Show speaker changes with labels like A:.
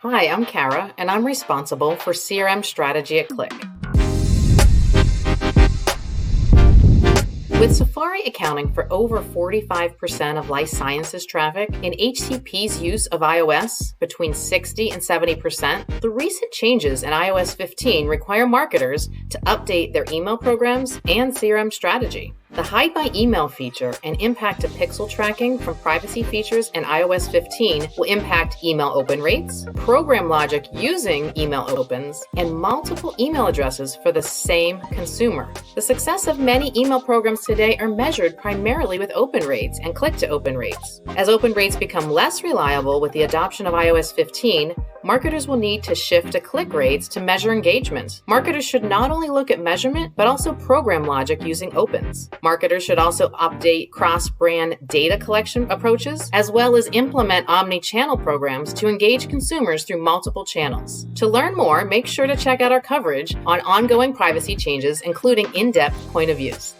A: Hi, I'm Kara, and I'm responsible for CRM strategy at Klick. With Safari accounting for over 45% of life sciences traffic and HCP's use of iOS between 60 and 70%, the recent changes in iOS 15 require marketers to update their email programs and CRM strategy. The Hide by Email feature and impact to pixel tracking from privacy features in iOS 15 will impact email open rates, program logic using email opens, and multiple email addresses for the same consumer. The success of many email programs today are measured primarily with open rates and click-to-open rates. As open rates become less reliable with the adoption of iOS 15, marketers will need to shift to click rates to measure engagement. Marketers should not only look at measurement, but also program logic using opens. Marketers should also update cross-brand data collection approaches, as well as implement omni-channel programs to engage consumers through multiple channels. To learn more, make sure to check out our coverage on ongoing privacy changes, including in-depth point of views.